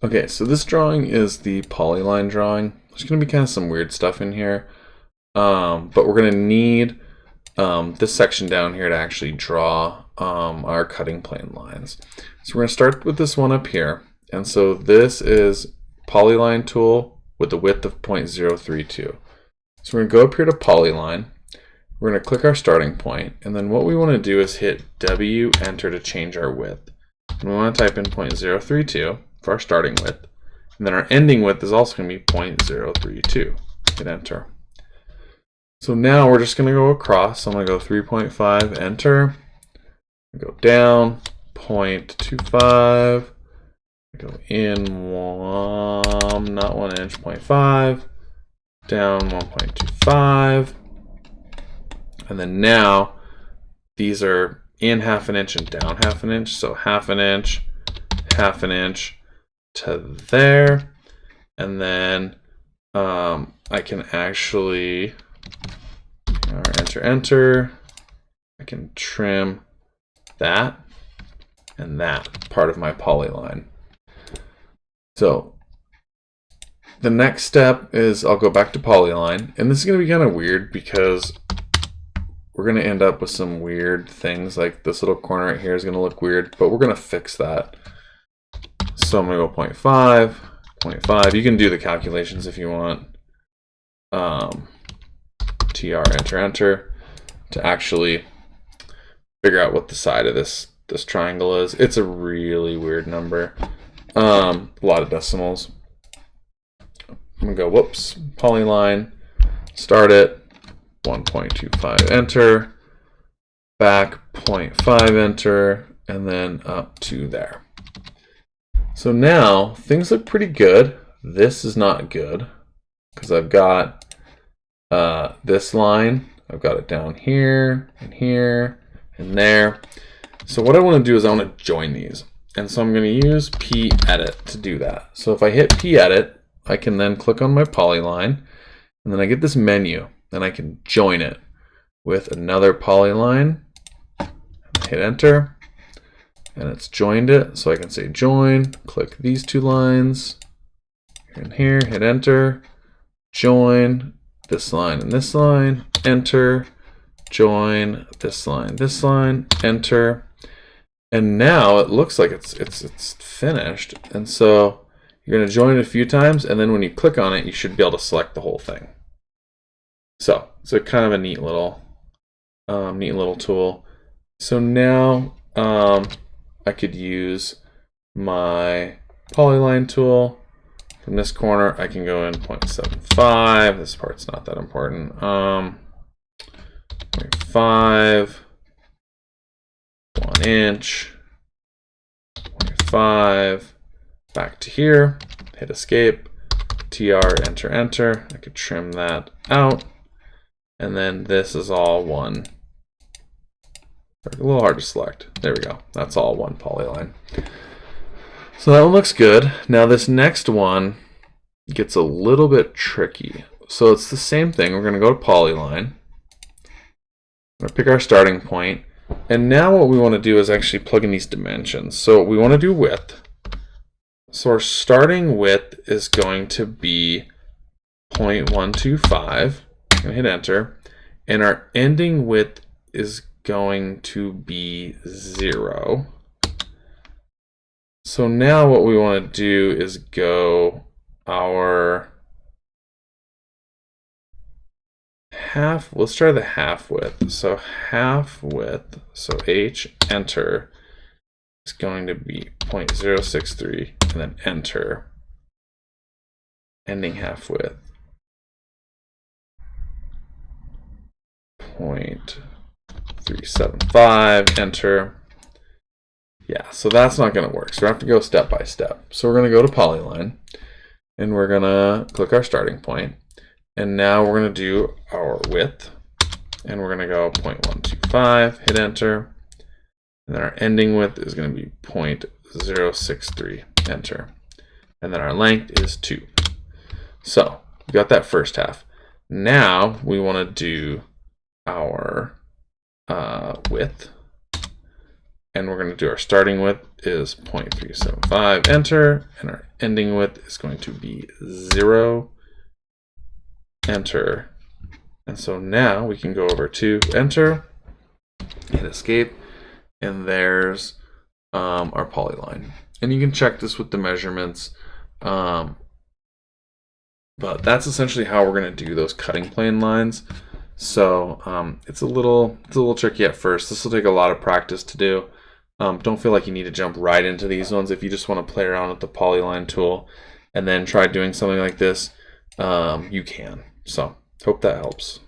Okay, so this drawing is the polyline drawing. There's going to be kind of some weird stuff in here, but we're going to need this section down here to actually draw our cutting plane lines. So we're going to start with this one up here. And so this is polyline tool with the width of 0.032. So we're going to go up here to polyline. We're going to click our starting point, and then what we want to do is hit W, enter to change our width. And we want to type in 0.032 for our starting width. And then our ending width is also going to be 0.032. Hit enter. So now we're just going to go across. So I'm going to go 3.5, enter. Go down, 0.25. Go in one, not 1 inch, 0.5. Down 1.25. And then now these are in half an inch and down half an inch. So half an inch to there. And then I can actually enter. I can trim that and that part of my polyline. So the next step is I'll go back to polyline, and this is going to be kind of weird because we're going to end up with some weird things. Like this little corner right here is going to look weird, but we're going to fix that. So I'm going to go 0.5, 0.5. You can do the calculations if you want. TR, enter to actually figure out what the side of this triangle is. It's a really weird number. A lot of decimals. I'm going to go, whoops, polyline, start it. 1.25, enter, back 0.5, enter, and then up to there. So now things look pretty good. This is not good because I've got this line. I've got it down here and here and there. So what I want to do is I want to join these. And so I'm going to use p-edit to do that. So if I hit p-edit, I can then click on my polyline, and then I get this menu. Then I can join it with another polyline. Hit enter, and it's joined it. So I can say join, click these two lines, and here, hit enter, join this line and this line, enter, join this line, enter. And now it looks like it's finished. And so you're going to join it a few times, and then when you click on it, you should be able to select the whole thing. So it's a kind of a neat little tool. So now I could use my polyline tool. From this corner, I can go in 0.75. This part's not that important. 0.5, 1 inch, 0.5, back to here. Hit escape. TR, enter. I could trim that out. And then this is all one. A little hard to select. There we go. That's all one polyline. So that one looks good. Now this next one gets a little bit tricky. So it's the same thing. We're going to go to polyline. We're going to pick our starting point. And now what we want to do is actually plug in these dimensions. So we want to do width. So our starting width is going to be 0.125. I'm going to hit enter. And our ending width is going to be 0. So now what we want to do is go our half. Let's try the half width. So half width, so H, enter, is going to be 0.063, and then enter. Ending half width, 0.375, enter. Yeah, so that's not going to work. So we have to go step by step. So we're going to go to polyline, and we're going to click our starting point. And now we're going to do our width, and we're going to go 0.125, hit enter. And then our ending width is going to be 0.063, enter. And then our length is 2. So we got that first half. Now we want to do our width. and we're going to do our starting width is 0.375, enter, and our ending width is going to be 0, enter. And so now we can go over to enter, hit escape, and there's our polyline. And you can check this with the measurements, but that's essentially how we're going to do those cutting plane lines. So it's a little tricky at first. This will take a lot of practice to do. Don't feel like you need to jump right into these ones. If you just want to play around with the polyline tool and then try doing something like this, you can. So hope that helps.